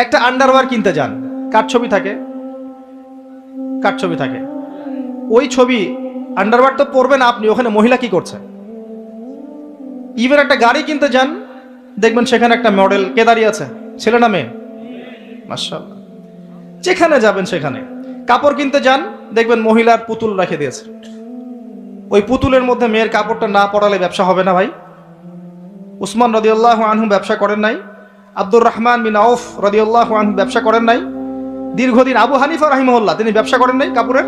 একটা আন্ডারওয়্যার কিনতে যান, কার ছবি থাকে? কার ছবি থাকে? ওই ছবি আন্ডারওয়্যার তো পরবেন আপনি, ওখানে মহিলা কি করছে? ইভেন একটা গাড়ি কিনতে যান, দেখবেন সেখানে একটা মডেল কে দাঁড়িয়ে আছে, ছেলে না মেয়ে? মাশাআল্লাহ। যেখানে যাবেন সেখানে। কাপড় কিনতে যান, দেখবেন মহিলার পুতুল রেখে দিয়েছে। ওই পুতুলের মধ্যে মেয়ের কাপড়টা না পরালে ব্যবসা হবে না ভাই। উসমান রাদিয়াল্লাহু আনহু ব্যবসা করেন নাই? আব্দুর রহমান বিন আউফ রাদিয়াল্লাহু আনহু ব্যবসা করেন নাই? দীর্ঘদিন আবু হানিফা রাহিমাহুল্লাহ তিনি ব্যবসা করেন নাই কাপড়ের?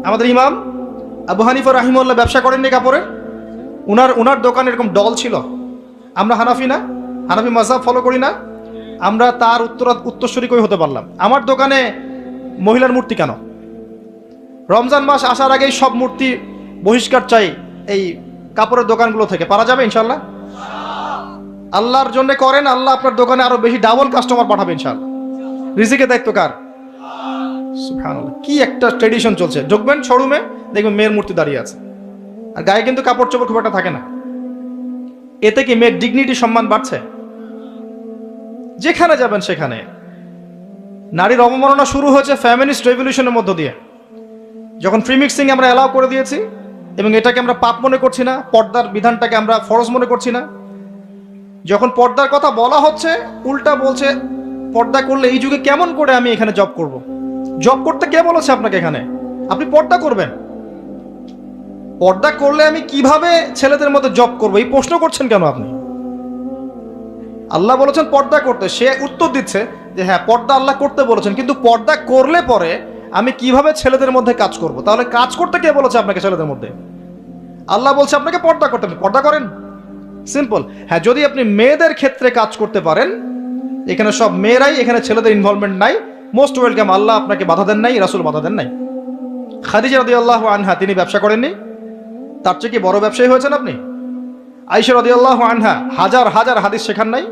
আমাদের ইমাম আবু হানিফা রাহিমাহুল্লাহ ব্যবসা করেন নাই কাপড়ের? উনার দোকানে এরকম ডল ছিল। আমরা হানাফি না, হানাফি মাযহাব ফলো করি না, আমরা তার উত্তরসূরি কই হতে পারলাম? আমার দোকানে মহিলার মূর্তি কেন? রমজান মাস আসার আগেই সব মূর্তি বহিষ্কার চাই এই কাপড়ের দোকানগুলো থেকে। পারা যাবে ইনশাল্লাহ? আল্লাহর জন্য করেন, আল্লাহ আপনার দোকানে আরো বেশি ডাবল কাস্টমার পাঠাবে ইনশাল্লাহ। রিজিকের দায়িত্ব কার? সুবহানাল্লাহ। কি একটা ট্রেডিশন চলছে, ঢুকবেন শোরুমে দেখবেন মেয়ের মূর্তি দাঁড়িয়ে আছে, আর গায়ে কিন্তু কাপড় চোপড় খুব একটা থাকে না। এতে কি মেয়ের ডিগনিটি, সম্মান বাড়ছে? যেখানে যাবেন সেখানে নারীর অবমাননা শুরু হয়েছে ফেমিনিস্ট রেভলিউশনের মধ্য দিয়ে। যখন ফ্রি মিক্সিং আমরা অ্যালাউ করে দিয়েছি এবং এটাকে আমরা পাপ মনে করছি না, পর্দার বিধানটাকে আমরা ফরজ মনে করছি না, যখন পর্দার কথা বলা হচ্ছে উল্টা বলছে পর্দা করলে এই যুগে কেমন করে আমি এখানে জব করব। জব করতে কে বলেছে আপনাকে? এখানে আপনি পর্দা করবেন, পর্দা করলে আমি কিভাবে ছেলেদের মধ্যে জব করব এই প্রশ্ন করছেন কেন আপনি? আল্লাহ বলেছেন পর্দা করতে, সে উত্তর দিচ্ছে যে হ্যাঁ পর্দা আল্লাহ করতে বলেছেন, কিন্তু পর্দা করলে পরে আমি কিভাবে ছেলেদের মধ্যে কাজ করব? তাহলে কাজ করতে কে বলেছে আপনাকে ছেলেদের মধ্যে? আল্লাহ বলছে আপনাকে পর্দা করতে, আপনি পর্দা করেন। সিম্পল। হ্যাঁ, যদি আপনি মেয়েদের ক্ষেত্রে কাজ করতে পারেন, এখানে সব মেয়েরাই, এখানে ছেলেদের ইনভলভমেন্ট নাই, মোস্ট ওয়েলকাম। আল্লাহ আপনাকে বাধা দেন নাই, রাসূল বাধা দেন নাই। খাদিজা রাদিয়াল্লাহু আনহা তিনি ব্যবসা করেননি? তার চেয়ে কি বড় ব্যবসায়ী হয়েছেন আপনি? আয়েশা রাদিয়াল্লাহু আনহা হাজার হাজার হাদিস শেখান নাই?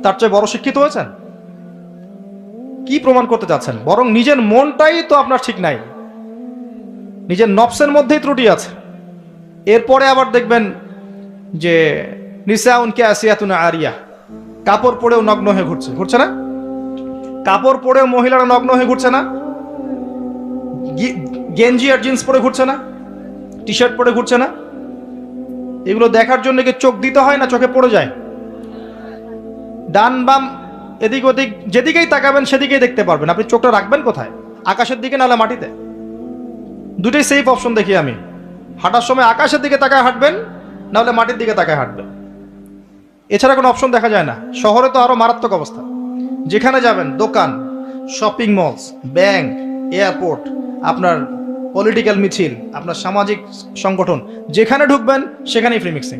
তার চেয়ে বড় শিক্ষিত হয়েছেন? কি প্রমাণ করতে চাচ্ছেন? বরং নিজের মনটাই তো আপনার ঠিক নাই, নিজের নফসের মধ্যেই ত্রুটি আছে। এরপরে আবার দেখবেন যে নিসাউন কাসিয়াতুন আরিয়া, কাপড় পরেও নগ্ন হয়ে ঘুরছে, ঘুরছে না? কাপড় পরেও মহিলারা নগ্ন হয়ে ঘুরছে না? গেঞ্জি আর জিন্স পরে ঘুরছে না? টি শার্ট পরে ঘুরছে না? এগুলো দেখার জন্য কি চোখ দিতে হয় না চোখে পড়ে যায়? ডান বাম এদিক ওদিক যেদিকেই তাকাবেন সেদিকেই দেখতে পারবেন। আপনি চোখটা রাখবেন কোথায়? আকাশের দিকে নাহলে মাটিতে? দুটোই সেফ অপশন দেখি আমি। হাঁটার সময় আকাশের দিকে তাকায় হাঁটবেন, নাহলে মাটির দিকে তাকায় হাঁটবেন, এছাড়া কোনো অপশন দেখা যায় না। শহরে তো আরো মারাত্মক অবস্থা। যেখানে যাবেন, দোকান, শপিং মলস, ব্যাংক, এয়ারপোর্ট, আপনার পলিটিক্যাল মিছিল, আপনার সামাজিক সংগঠন, যেখানে ঢুকবেন সেখানেই ফ্রি মিক্সিং।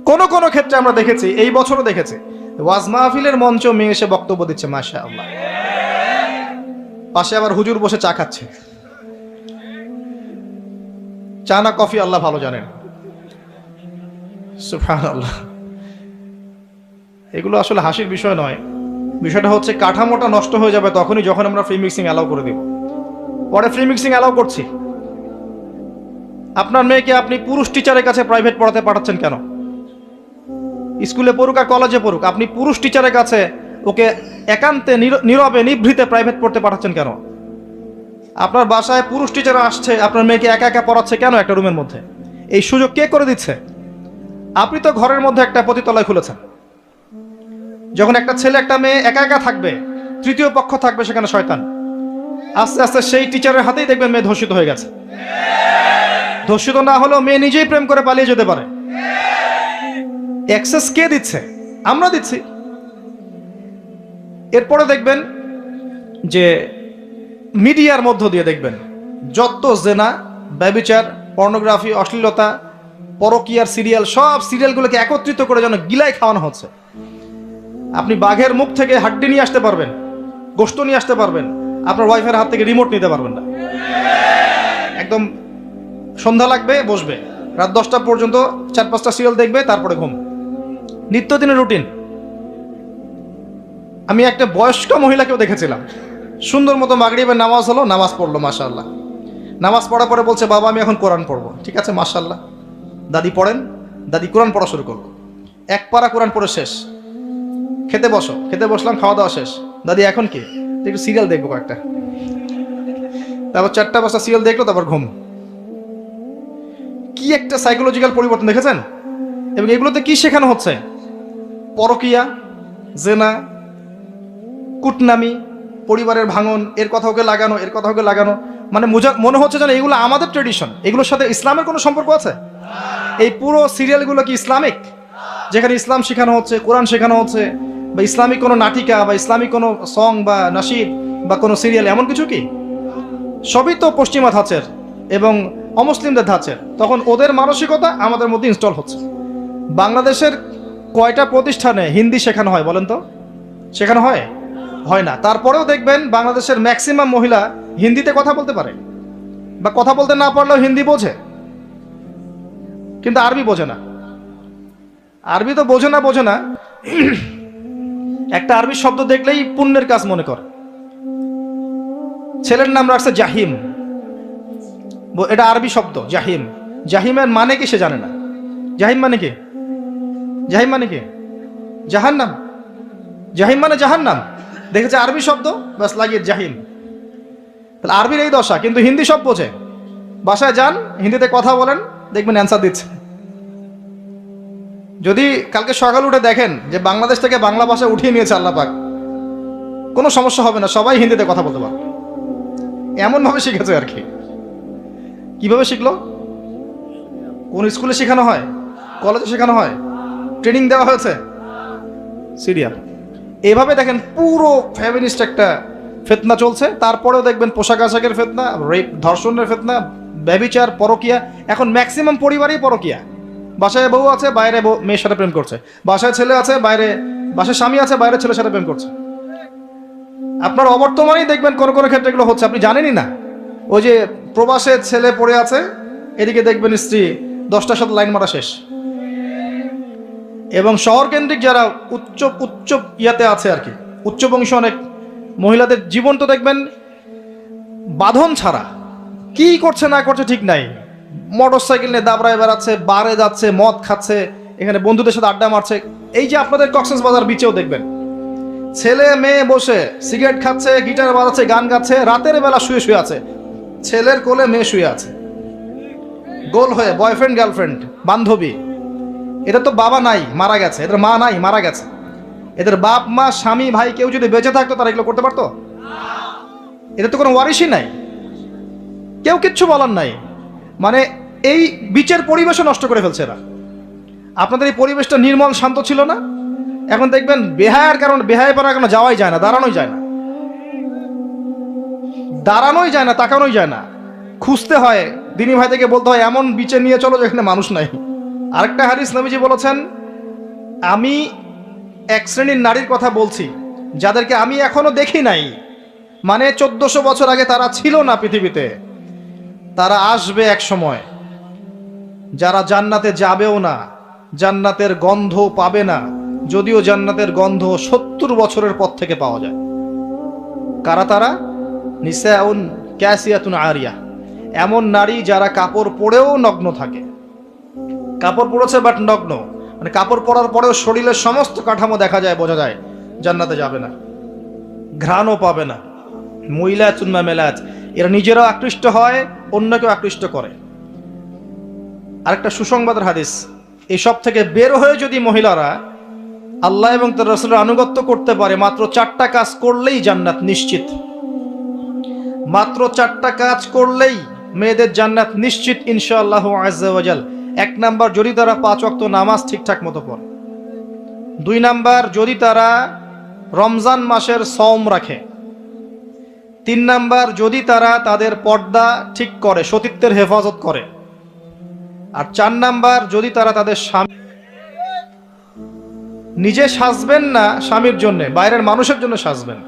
কোন কোন ক্ষেত্রে আমরা দেখেছি, এই বছরও দেখেছি, ওয়াজ মাহফিলের মঞ্চ মেয়ে এসে বক্তব্য দিচ্ছে, মাশাআল্লাহ, পাশে আবার হুজুর বসে চা খাচ্ছে। চা না কফি আল্লাহ ভালো জানেন। সুবহানাল্লাহ। এগুলো আসলে হাসির বিষয় নয়। বিষয়টা হচ্ছে কাঠামোটা নষ্ট হয়ে যাবে তখনই যখন আমরা ফ্রি মিক্সিং অ্যালাউ করে দিব। পরে ফ্রি মিক্সিং অ্যালাউ করছি, আপনার মেয়েকে আপনি পুরুষ টিচারের কাছে প্রাইভেট পড়াতে পাঠাচ্ছেন কেন? স্কুলে পড়ুক আর কলেজে পড়ুক, আপনি পুরুষ টিচারের কাছে ওকে একান্তে নীরবে নিভৃতে প্রাইভেট পড়তে পাঠাচ্ছেন কেন? আপনার বাসায় পুরুষ টিচার আসছে, আপনার মেয়েকে একা একা পড়াচ্ছে কেন একটা রুমের মধ্যে? এই সুযোগ কে করে দিচ্ছে? আপনি তো ঘরের মধ্যে একটা পতিতালয় খুলেছেন। যখন একটা ছেলে একটা মেয়ে একা একা থাকবে, তৃতীয় পক্ষ থাকবে সেখানে শয়তান, আস্তে আস্তে সেই টিচারের হাতেই দেখবেন মেয়ে ধর্ষিত হয়ে গেছে। ধর্ষিত না হলেও মেয়ে নিজেই প্রেম করে পালিয়ে যেতে পারে। অ্যাক্সেস কে দিচ্ছে? আমরা দিচ্ছি। এরপরে দেখবেন যে মিডিয়ার মধ্য দিয়ে দেখবেন যত জেনা, ব্যভিচার, পর্নোগ্রাফি, অশ্লীলতা, পরকীয়ার সিরিয়াল, সব সিরিয়ালগুলোকে একত্রিত করে যেন গিলায় খাওয়ানো হচ্ছে। আপনি বাঘের মুখ থেকে হাড্ডি নিয়ে আসতে পারবেন, গোশত নিয়ে আসতে পারবেন, আপনার ওয়াইফের হাত থেকে রিমোট নিতে পারবেন না। একদম সন্ধ্যা লাগবে, বসবে, রাত 10টা পর্যন্ত 4-5টা সিরিয়াল দেখবে, তারপরে ঘুম। নিত্যদিনের রুটিন। আমি একটা বয়স্ক মহিলাকেও দেখেছিলাম, সুন্দর মতো মাগরিবের নামাজ হলো, নামাজ পড়লো, মাশাআল্লাহ। নামাজ পড়ার পরে বলছে, বাবা আমি এখন কোরআন পড়বো। ঠিক আছে, মাশাআল্লাহ, দাদি পড়েন। দাদি কোরআন পড়া শুরু করলো, এক পারা কোরআন পড়ে শেষ। খেতে বসো, খেতে বসলাম, খাওয়া দাওয়া শেষ, দাদি এখন কি, একটু সিরিয়াল দেখবো কয়েকটা, তারপর 4টা-5টা সিরিয়াল দেখলো, তারপর ঘুম। কি একটা সাইকোলজিক্যাল পরিবর্তন দেখেছেন? এবং এগুলোতে কি শেখানো হচ্ছে? পরকিয়া, জেনা, কুটনামি, পরিবারের ভাঙন, এর কথা ওকে লাগানো, এর কথা ওকে লাগানো। মানে মনে হচ্ছে যেন এগুলো আমাদের ট্রেডিশন, এগুলোর সাথে ইসলামের কোনো সম্পর্ক আছে? এই পুরো সিরিয়ালগুলো কি ইসলামিক? যেখানে ইসলাম শেখানো হচ্ছে, কোরআন শেখানো হচ্ছে, বা ইসলামিক কোনো নাটিকা বা ইসলামিক কোনো সং বা নাশিদ বা কোনো সিরিয়াল, এমন কিছু কি? সবই তো পশ্চিমা ধাঁচের এবং অমুসলিমদের ধাঁচের। তখন ওদের মানসিকতা আমাদের মধ্যে ইনস্টল হচ্ছে। বাংলাদেশের কয়টা প্রতিষ্ঠানে হিন্দি শেখানো হয় বলেন তো? শেখানো হয়? হয় না। তারপরেও দেখবেন বাংলাদেশের ম্যাক্সিমাম মহিলা হিন্দিতে কথা বলতে পারে, বা কথা বলতে না পারলেও হিন্দি বোঝে, কিন্তু আরবি বোঝে না। আরবি তো বোঝে না একটা আরবি শব্দ দেখলেই পুণ্যের কাজ মনে করে। ছেলের নাম রাখছে জাহিম, এটা আরবি শব্দ জাহিম। জাহিমের মানে কি সে জানে না। জাহিম মানে কি? জাহিম মানে কি? জাহান্নাম। জাহিম মানে জাহান্নাম। দেখেছে আরবি শব্দ, বাস লাগিয়ে জাহিম। তাহলে আরবির এই দশা, কিন্তু হিন্দি সব বোঝে। বাসায় যান, হিন্দিতে কথা বলেন, দেখবেন অ্যান্সার দিচ্ছে। যদি কালকে সকাল উঠে দেখেন যে বাংলাদেশ থেকে বাংলা ভাষা উঠিয়ে নিয়েছে আল্লাহ পাক, কোনো সমস্যা হবে না, সবাই হিন্দিতে কথা বলতে পারবে। এমন ভাবে শিখেছে আর কি। কিভাবে শিখলো? কোন স্কুলে শেখানো হয়? কলেজে শেখানো হয়? ট্রেনিং দেওয়া হয়েছে? সিরিয়াল। এভাবে দেখেন পুরো ফেমিনিস্ট একটা ফিতনা চলছে। তারপরেও দেখবেন পোশাক আশাকের ফিতনা, রেপ, ধর্ষণের ফিতনা, ব্যভিচার, পরকিয়া। এখন ম্যাক্সিমাম পরিবারই পরকিয়া। বাসায় বউ আছে, বাইরে মেয়ের সাথে প্রেম করছে। বাসায় ছেলে আছে, বাসায় স্বামী আছে, বাইরে ছেলের সাথে প্রেম করছে। আপনার অবর্তমানেই দেখবেন কোন কোন ক্ষেত্রে এগুলো হচ্ছে, আপনি জানেনই না। ওই যে প্রবাসে ছেলে পড়ে আছে, এদিকে দেখবেন স্ত্রী 10টার সাথে লাইন মারা শেষ। এবং শহর কেন্দ্রিক যারা উচ্চ ইয়াতে আছে আর কি, উচ্চ বংশ অনেক মহিলাদের জীবন তো দেখবেন বাঁধন ছাড়া, কি করছে না করছে ঠিক নাই। মোটর সাইকেল নিয়ে দাবড়ায় বেড়াচ্ছে, বারে যাচ্ছে, মদ খাচ্ছে, এখানে বন্ধুদের সাথে আড্ডা মারছে। এই যে আপনাদের কক্সবাজার বিচেও দেখবেন ছেলে মেয়ে বসে সিগারেট খাচ্ছে, গিটার বাজাচ্ছে, গান গাচ্ছে, রাতের বেলা শুয়ে শুয়ে আছে, ছেলের কোলে মেয়ে শুয়ে আছে, গোল হয়ে বয়ফ্রেন্ড গার্লফ্রেন্ড বান্ধবী। এদের তো বাবা নাই, মারা গেছে, এদের মা নাই, মারা গেছে। এদের বাপ মা স্বামী ভাই কেউ যদি বেঁচে থাকতো তারা এগুলো করতে পারতো? এদের তো কোনো ওয়ারিশই নাই, কেউ কিচ্ছু বলার নাই। মানে এই বিচের পরিবেশও নষ্ট করে ফেলছে এরা। আপনাদের এই পরিবেশটা নির্মল শান্ত ছিল না? এখন দেখবেন বেহায়ার কারণ, বেহায় পারার কারণে যাওয়াই যায় না, দাঁড়ানোই যায় না, দাঁড়ানোই যায় না, তাকানোই যায় না, খুঁজতে হয়। দিনী ভাই থেকে বলতে হয় এমন বিচে নিয়ে চলো যেখানে মানুষ নাই। আরেকটা হাদিস নবীজি বলেছেন, আমি এক শ্রেণীর নারীর কথা বলছি যাদেরকে আমি এখনো দেখি নাই, মানে 1400 বছর আগে তারা ছিল না পৃথিবীতে, তারা আসবে এক সময়, যারা জান্নাতে যাবেও না, জান্নাতের গন্ধ পাবে না, যদিও জান্নাতের গন্ধ 70 বছরের পর থেকে পাওয়া যায়। কারা তারা? নিসাউন কাসিয়াতুন আরিয়া, এমন নারী যারা কাপড় পরেও নগ্ন থাকে। কাপড় পরেছে বাট নগ্ন, মানে কাপড় পরার পরেও শরীরের সমস্ত কাঠামো দেখা যায়, বোঝা যায় জান্নাতে যাবে না, ঘ্রাণও পাবে না। মুইলাতুন মামেলাত, এরা নিজেরাও আকৃষ্ট হয়, অন্যকেও আকৃষ্ট করে। আরেকটা সুসংবাদের হাদিস, এসব থেকে বের হয়ে যদি মহিলারা আল্লাহ এবং তার রাসূলের আনুগত্য করতে পারে, মাত্র 4টা কাজ করলেই জান্নাত নিশ্চিত। মাত্র 4টা কাজ করলেই মেয়েদের জান্নাত নিশ্চিত ইনশাআল্লাহ আযজা ওয়া জাল। 1 নাম্বার, যদি তারা 5 ওয়াক্ত নামাজ ঠিকঠাক মতো পড়ে। 2 নাম্বার, যদি তারা রমজান মাসের সওম রাখে। 3 নাম্বার, যদি তারা তাদের পর্দা ঠিক করে, সতীত্বের হেফাজত করে। আর 4 নাম্বার, যদি তারা তাদের স্বামী, নিজে সাজবেন না স্বামীর জন্য, বাইরের মানুষের জন্য সাজবেন।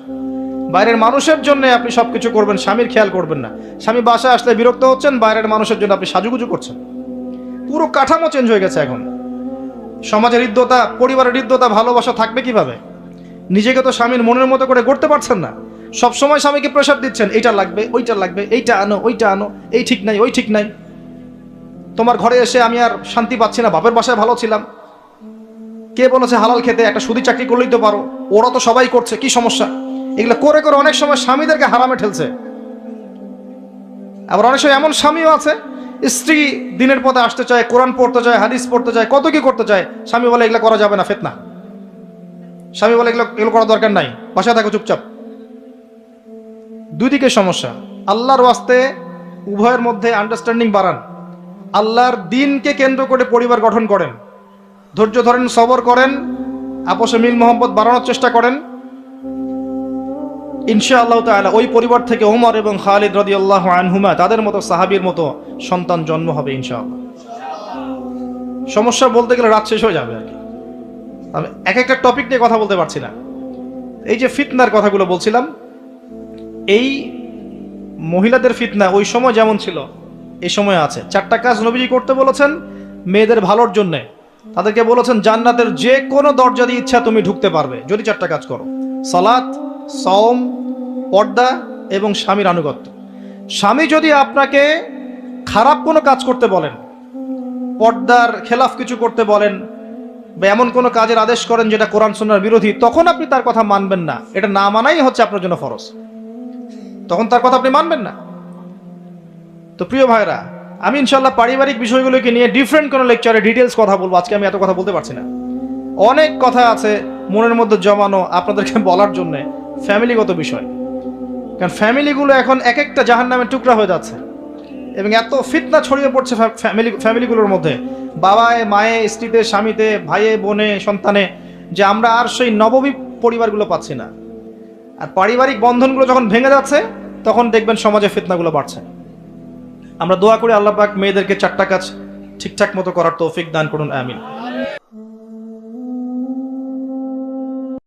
বাইরের মানুষের জন্য আপনি সবকিছু করবেন, স্বামীর খেয়াল করবেন না। স্বামী বাসায় আসলে বিরক্ত হচ্ছেন, বাইরের মানুষের জন্য আপনি সাজুগুজু করছেন। পুরো কাঠামো চেঞ্জ হয়ে গেছে এখন। সমাজের হৃদ্যতা, পরিবারের হৃদ্যতা, ভালোবাসা থাকবে কিভাবে? নিজেকে তো স্বামীর মনের মতো করে গড়তে পারছেন না। সব সময় স্বামীকে প্রেশার দিচ্ছেন, এইটা লাগবে, ওইটা লাগবে, এইটা আনো, ওইটা আনো, এই ঠিক নাই, ওই ঠিক নাই। তোমার ঘরে এসে আমি আর শান্তি পাচ্ছি না, বাপের বাসায় ভালো ছিলাম। কে বলেছে হালাল খেতে? একটা সুদি চাকরি করলেই তো পারো, ওরা তো সবাই করছে, কি সমস্যা? এগুলো করে করে অনেক সময় স্বামীদেরকে হারামে ঠেলছে। আবার অনেক সময় এমন স্বামীও আছে, স্ত্রী দিনের পথে আসতে চায়, কোরআন পড়তে চায়, হাদিস পড়তে চায়, কত কি করতে চায়, স্বামী বলে এগুলো করা যাবে না, ফিতনা। স্বামী বলে এগুলো করার দরকার নাই, বাসায় থাকো চুপচাপ। দুই দিকে সমস্যা। আল্লাহর ওয়াস্তে উভয়ের মধ্যে আন্ডারস্ট্যান্ডিং বাড়ান, আল্লাহর দিনকে কেন্দ্র করে পরিবার গঠন করেন, ধৈর্য ধরেন, সবর করেন, আপোষে মিল মোহাম্মত বাড়ানোর চেষ্টা করেন। ইনশাআল্লাহ তাআলা ওই পরিবার থেকে ওমর এবং খালিদ রাদিয়াল্লাহু আনহুমা তাদের মতো সাহাবীর মতো সন্তান জন্ম হবে ইনশাআল্লাহ। সমস্যা বলতে গেলে রাত শেষ হয়ে যাবে আর কি, আমি এক একটা টপিক নিয়ে কথা বলতে পারছি না। এই যে ফিতনার কথাগুলো বলছিলাম, এই মহিলাদের ফিতনা ওই সময় যেমন ছিল এই সময় আছে। 4টা কাজ নবীজি করতে বলেছেন মেয়েদের ভালোর জন্য। তাদেরকে বলেছেন জান্নাতের যে কোনো দরজা দিয়ে ইচ্ছা তুমি ঢুকতে পারবে যদি 4টা কাজ করো: সালাত, সওম, পর্দা এবং স্বামীর আনুগত্য। স্বামী যদি আপনাকে খারাপ কোনো কাজ করতে বলেন, পর্দার খেলাফ কিছু করতে বলেন, বা এমন কোনো কাজের আদেশ করেন যেটা কোরআন সুন্নাহর বিরোধী, তখন আপনি তার কথা মানবেন না। এটা না মানাই হচ্ছে আপনার জন্য ফরজ, তখন তার কথা আপনি মানবেন না। তো প্রিয় ভাইরা, আমি ইনশাআল্লাহ পারিবারিক বিষয়গুলোকে নিয়ে ডিফারেন্ট কোনো লেকচারে ডিটেলস কথা বলবো। আজকে আমি এত কথা বলতে পারছি না, অনেক কথা আছে মনের মধ্যে জমানো আপনাদেরকে বলার জন্য, ফ্যামিলিগত বিষয়। কারণ ফ্যামিলিগুলো এখন এক একটা জাহান্নামের টুকরা হয়ে যাচ্ছে, এবং এত ফিতনা ছড়িয়ে পড়ছে ফ্যামিলিগুলোর মধ্যে, বাবায়, মায়ে, স্ত্রীতে, স্বামীতে, ভাইয়ে, বোনে, সন্তানে, যে আমরা আর সেই নবমী পরিবারগুলো পাচ্ছি না। আর পারিবারিক বন্ধনগুলো যখন ভেঙে যাচ্ছে তখন দেখবেন সমাজে ফিতনাগুলো বাড়ছে। আমরা দোয়া করি আল্লাহ পাক মেয়েদেরকে 4টা কাজ ঠিকঠাক মতো করার তৌফিক দান করুন, আমিন।